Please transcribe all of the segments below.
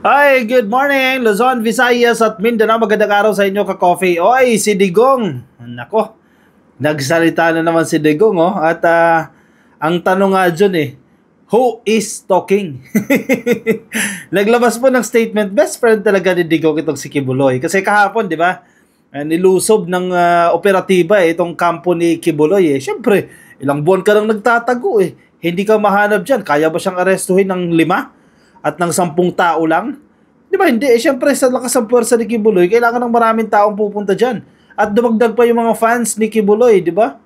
Hi, good morning, Luzon, Visayas at Mindanao. Magandang araw sa inyo, ka-coffee. Oy, si Digong. Nako, nagsalita na naman si Digong, oh. At ang tanong nga dyan who is talking? Naglabas po ng statement, best friend talaga ni Digong itong si Kibuloy. Kasi kahapon, di ba, nilusob ng operatiba itong kampo ni Kibuloy. Siyempre, ilang buwan ka nang nagtatago Hindi ka mahanap dyan. Kaya ba siyang arestuhin ng 5? At ng 10 tao lang? Di ba hindi? Siyempre sa lakas ng puwersa ni Kibuloy, kailangan ng maraming taong pupunta dyan. At dumagdag pa yung mga fans ni Kibuloy, di ba?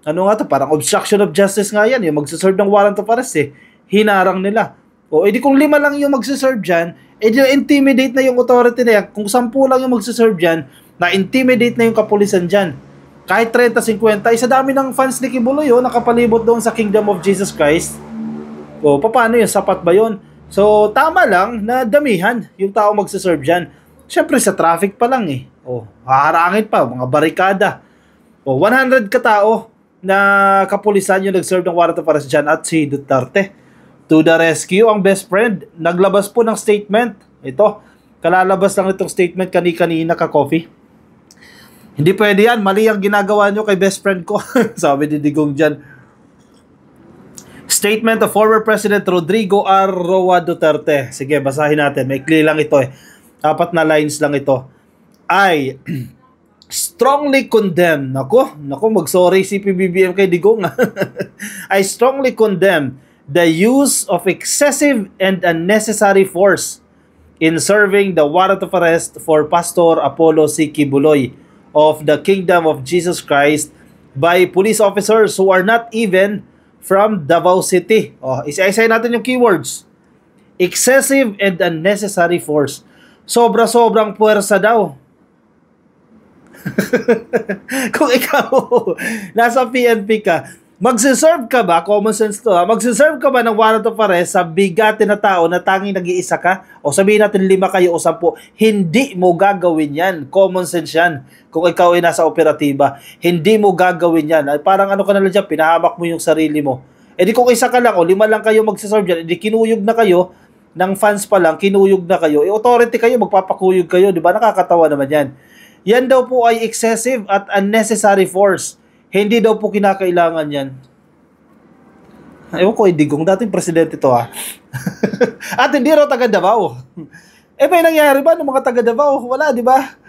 Ano nga to? Parang obstruction of justice nga yan. Yung magsaserve ng warrant of arrest Hinarang nila. O edi kung 5 lang yung magsaserve dyan, edi intimidate na yung authority na yan. Kung 10 lang yung magsaserve dyan, na-intimidate na yung kapulisan dyan. Kahit 30-50, isa dami ng fans ni Kibuloy nakapalibot doon sa Kingdom of Jesus Christ. O paano yun? Sapat ba yun? So, tama lang na damihan yung tao magsaserve dyan. Siyempre, sa traffic pa lang haharangin pa, mga barikada. 100 katao na kapulisan yung nag-serve ng warrant of arrest dyan at si Duterte. To the rescue, ang best friend. Naglabas po ng statement. Ito, kalalabas lang itong statement kanina ka-coffee. Hindi pwede yan, mali ang ginagawa nyo kay best friend ko. Sabi ni Digong dyan. Statement of former President Rodrigo R. Roa Duterte. Sige, basahin natin. May clear lang ito 4 na lines lang ito. I strongly condemn. Naku, mag-sorry si PBBM kay Digong. I strongly condemn the use of excessive and unnecessary force in serving the warrant of arrest for Pastor Apollo C. Kibuloy of the Kingdom of Jesus Christ by police officers who are not even from Davao City. Isa-isay natin yung keywords. Excessive and unnecessary force. Sobra-sobrang puwersa daw. Kung ikaw nasa PNP ka, magsiserve ka ba, common sense to magsiserve ka ba ng warrant of arrest sa bigatin na tao na tanging nag-iisa ka? O sabihin natin 5 kayo o 10, hindi mo gagawin yan. Common sense yan. Kung ikaw ay nasa operatiba, hindi mo gagawin yan. Parang ano ka na lang dyan, pinahamak mo yung sarili mo. E di kung isa ka lang o 5 lang kayo magsiserve dyan, di kinuyog na kayo, ng fans pa lang, kinuyog na kayo, authority kayo, magpapakuyog kayo, di ba? Nakakatawa naman yan. Yan daw po ay excessive at unnecessary force. Hindi daw po kinakailangan yan. Ewan ko, Digong, dating presidente to At hindi raw taga Davao. May nangyari ba ng mga taga Davao? Wala, di ba?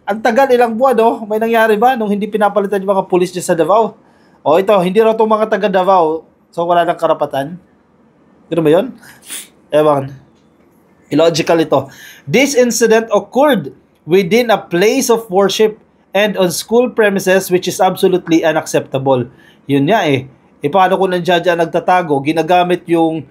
Ang tagal, ilang buwan, may nangyari ba nung hindi pinapalitan yung mga pulis dyan sa Davao? Ito, hindi raw itong mga taga Davao, so wala nang karapatan. Gano'n ba yun? Ewan. Illogical ito. This incident occurred within a place of worship and on school premises which is absolutely unacceptable. Yun nga paano kung nandiyan dyan nagtatago, ginagamit yung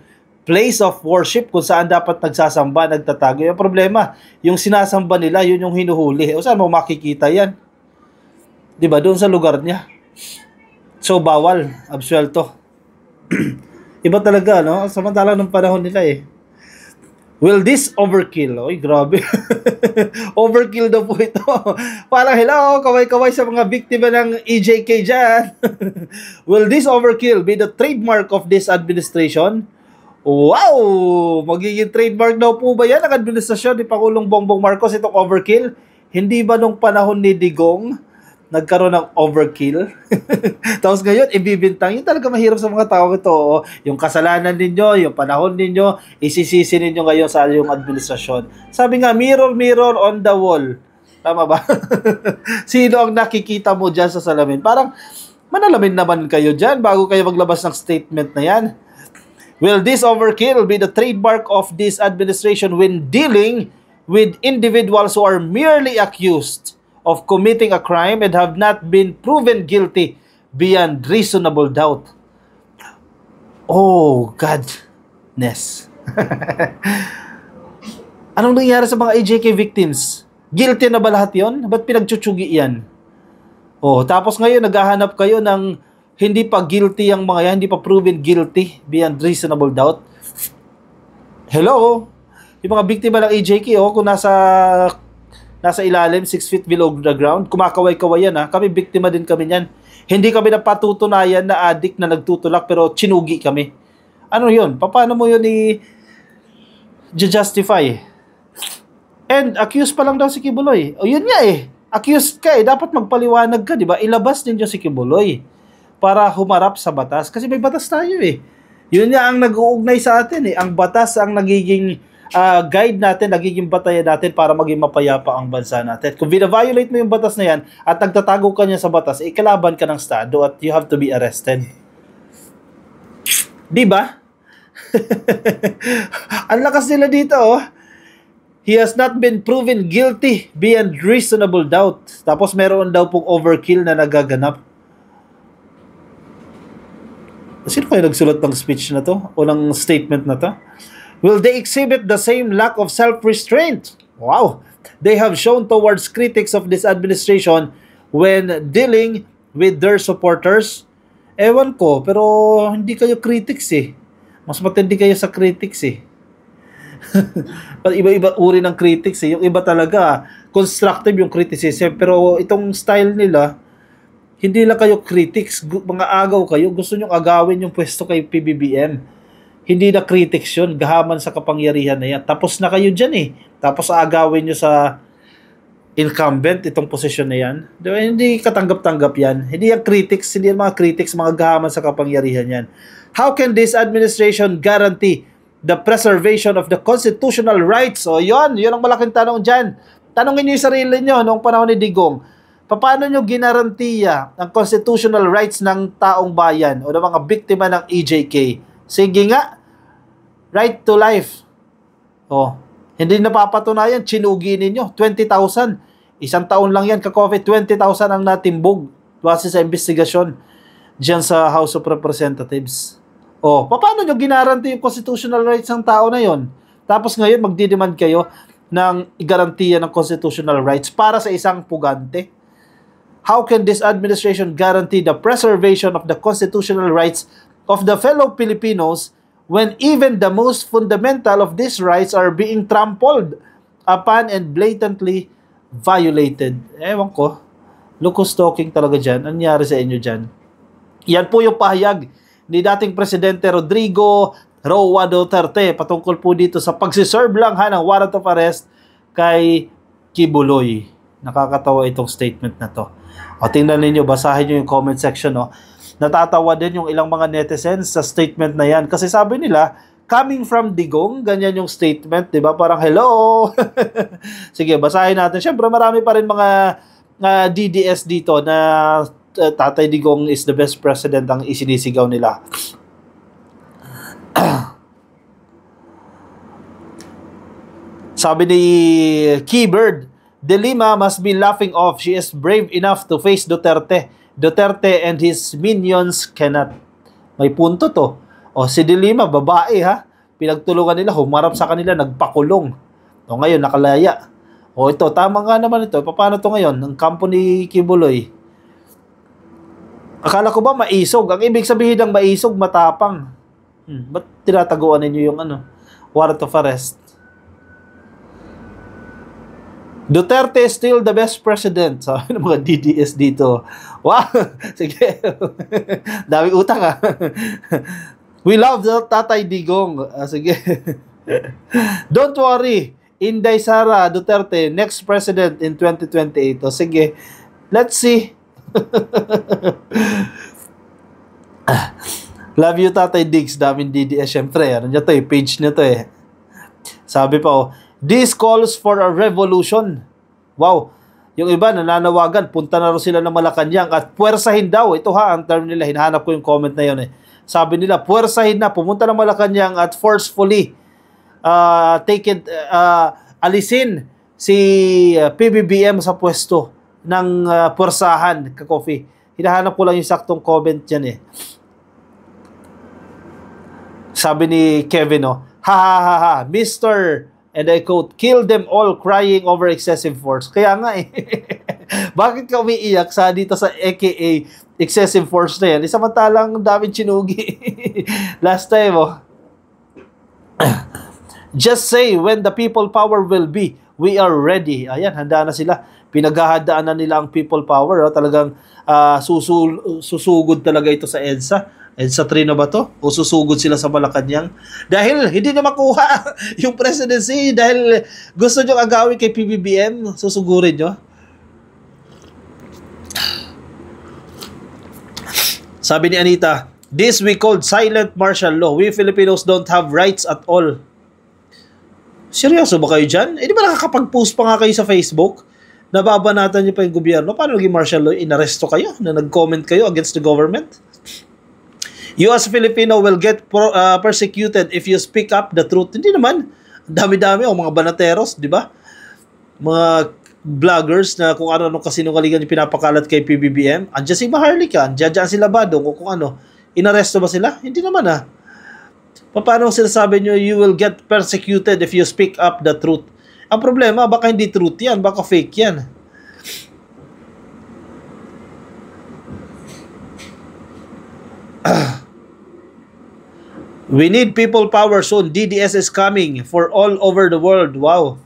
place of worship kung saan dapat nagsasamba, nagtatago. Yung problema, yung sinasamba nila, yun yung hinuhuli. O saan mo makikita yan? Diba? Doon sa lugar niya. So, bawal. Absuelto. Iba talaga, no? Samantalang ng panahon nila Will this overkill? Oy, grabe. Overkill daw po ito. Parang, hello, kaway-kaway sa mga biktima ng EJK dyan. Will this overkill be the trademark of this administration? Wow! Magiging trademark daw po ba yan ang administrasyon ni Pangulong Bongbong Marcos itong overkill? Hindi ba nung panahon ni Digong nagkaroon ng overkill? Tapos ngayon, ibibintang. Yun talaga mahirap sa mga tao ito. Yung kasalanan ninyo, yung panahon ninyo, isisisi ninyo ngayon sa yung administrasyon. Sabi nga, mirror, mirror on the wall. Tama ba? Sino ang nakikita mo dyan sa salamin? Parang, manalamin naman kayo dyan bago kayo maglabas ng statement na yan. Will this overkill be the trademark of this administration when dealing with individuals who are merely accused of committing a crime and have not been proven guilty beyond reasonable doubt? Oh, Godness. Anong nangyari sa mga EJK victims? Guilty na ba lahat yon? Ba't pinagtsuchugi yan? Tapos ngayon, naghahanap kayo ng hindi pa guilty ang mga yan, hindi pa proven guilty beyond reasonable doubt. Hello? Yung mga biktima ng EJK, kung nasa ilalim, 6 feet below the ground, kumakaway-kaway yan Kami, biktima din kami yan. Hindi kami napatutunayan na addict na nagtutulak, pero chinugi kami. Ano yun? Paano mo yun i-justify? And accused pa lang daw si Kibuloy. O yun nga eh. Accused ka eh. Dapat magpaliwanag ka, di ba? Ilabas ninyo si Kibuloy para humarap sa batas. Kasi may batas tayo eh. Yun nga ang nag-uugnay sa atin eh. Ang batas ang nagiging guide natin, nagiging batayan natin para maging mapayapa ang bansa natin. Kung vina-violate mo yung batas na yan at nagtatago ka niya sa batas, ikalaban ka ng Estado at you have to be arrested. Di ba? Ang lakas nila dito oh. He has not been proven guilty beyond reasonable doubt. Tapos meron daw pong overkill na nagaganap. Sino kayo nagsulat ng speech na to? O ng statement na to? Will they exhibit the same lack of self-restraint? Wow! They have shown towards critics of this administration when dealing with their supporters. Ewan ko, pero hindi kayo critics eh. Mas matindi kayo sa critics eh. Iba-iba uri ng critics eh. Yung iba talaga constructive yung criticism, pero itong style nila hindi lang kayo critics, mga agaw kayo, gusto nyong agawin yung pwesto kay PBBM. Hindi na critics yun, gahaman sa kapangyarihan na yan. Tapos na kayo dyan eh. Tapos agawin nyo sa incumbent itong posisyon na yan. Diba? Hindi katanggap-tanggap yan. Hindi yung critics, hindi yung mga critics, mga gahaman sa kapangyarihan yan. How can this administration guarantee the preservation of the constitutional rights? O yun ang malaking tanong dyan. Tanongin nyo yung sarili nyo noong panahon ni Digong. Paano nyo ginarantiya ang constitutional rights ng taong bayan o ng mga biktima ng EJK? Sige nga, right to life. O, hindi napapatunayan, chinugi ninyo, 20,000. Isang taon lang yan, ka-COVID, 20,000 ang natimbog base sa investigasyon dyan sa House of Representatives. O, paano nyo ginaranti yung constitutional rights ng tao na yon? Tapos ngayon, magdidemand kayo ng garantiya ng constitutional rights para sa isang pugante? How can this administration guarantee the preservation of the constitutional rights of the fellow Filipinos when even the most fundamental of these rights are being trampled upon and blatantly violated? Ewan ko. Locus talking talaga dyan. Ano nangyari sa inyo dyan? Yan po yung pahayag ni dating Presidente Rodrigo Roa Duterte patungkol po dito sa pagsiserve lang ng warrant of arrest kay Kibuloy. Nakakatawa itong statement na to. O tingnan ninyo, basahin nyo yung comment section. No? Natatawa din yung ilang mga netizens sa statement na yan. Kasi sabi nila, coming from Digong, ganyan yung statement, di ba? Parang hello! Sige, basahin natin. Siyempre, marami pa rin mga DDS dito na Tatay Digong is the best president ang isinisigaw nila. Sabi ni Keybird, De Lima must be laughing off. She is brave enough to face Duterte. Duterte and his minions cannot. May punto to. O si De Lima, babae ha. Pinagtulungan nila, humarap sa kanila, nagpakulong. O ngayon, nakalaya. O ito, tama nga naman ito. Paano to ngayon? Ang kampo ni Kibuloy. Akala ko ba maisog? Ang ibig sabihin ng maisog, matapang. Ba't tinataguan ninyo yung warrant of arrest? Duterte is still the best president. Sabi ng mga DDS dito. Wow! Sige. Daming utang ha. We love the Tatay Digong. Sige. Don't worry. Inday Sara Duterte, next president in 2028. Sige. Let's see. Love you Tatay Diggs. Daming DDS. Siyempre. Ano nyo to eh? Page nyo to eh. Sabi pa this calls for a revolution. Wow. Yung iba nananawagan, punta na rin sila ng Malacanang at puwersahin daw. Ito ha, ang term nila. Hinahanap ko yung comment na yun eh. Sabi nila, puwersahin na, pumunta ng Malacanang at forcefully alisin si PBBM sa pwesto ng puwersahan, ka-coffee. Hinahanap ko lang yung saktong comment dyan eh. Sabi ni Kevin, ha ha ha ha, Mr. And I quote, kill them all crying over excessive force. Kaya nga eh. Bakit ka umiiyak sa dito sa AKA excessive force na yan? Samantalang daming chinugi. Last time, just say when the people power will be, we are ready. Ayan, handa na sila. Pinaghahadaan na nila ang people power. Talagang susugod talaga ito sa EDSA. EDSA 3 na ba to? O susugod sila sa Malacanang? Dahil hindi na makuha yung presidency, dahil gusto nyo agawin kay PBBM, susugurin nyo. Sabi ni Anita, this we called silent martial law. We Filipinos don't have rights at all. Seryoso ba kayo dyan? Eh di ba nakakapag-post pa nga kayo sa Facebook? Nababanatan nyo pa yung gobyerno. Paano naging martial law? Inaresto kayo na nag-comment kayo against the government? You as Filipino will get persecuted if you speak up the truth. Hindi naman. Dami-dami o mga banateros, di ba? Mga vloggers na kung ano-ano kasinungalingan yung pinapakalat kay PBBM. Andiyan si Maharlika, andiyan sila Badong o kung ano. Inaresto ba sila? Hindi naman Paano sinasabi nyo you will get persecuted if you speak up the truth? Ang problema, baka hindi truth yan, baka fake yan. We need people power soon. DDS is coming for all over the world. Wow.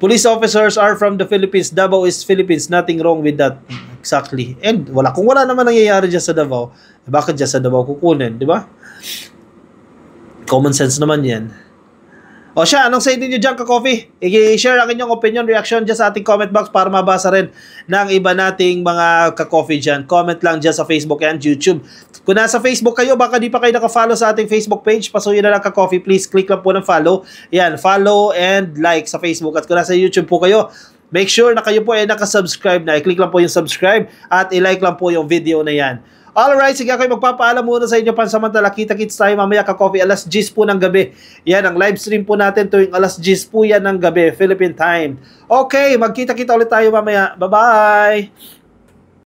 Police officers are from the Philippines. Davao is Philippines. Nothing wrong with that. Exactly. And kung wala naman nangyayari dyan sa Davao, bakit dyan sa Davao kukunin, di ba? Common sense naman yan. O siya, anong say ninyo dyan, ka-coffee? I-share ang inyong opinion, reaction dyan sa ating comment box para mabasa rin ng iba nating mga ka-coffee dyan. Comment lang dyan sa Facebook and YouTube. Kung nasa Facebook kayo, baka di pa kayo naka-follow sa ating Facebook page, pasuyin na lang ka-coffee. Please click lang po ng follow. Yan, follow and like sa Facebook. At kung nasa YouTube po kayo, make sure na kayo po ay naka-subscribe na. I-click lang po yung subscribe at i-like lang po yung video na yan. Alright, sige ako magpapaalam muna sa inyo pansamantala. Kita-kits tayo mamaya ka-coffee alas 10 po ng gabi. Yan, ang live stream po natin tuwing alas 10 po yan ng gabi, Philippine time. Okay, magkita-kita ulit tayo mamaya. Bye-bye!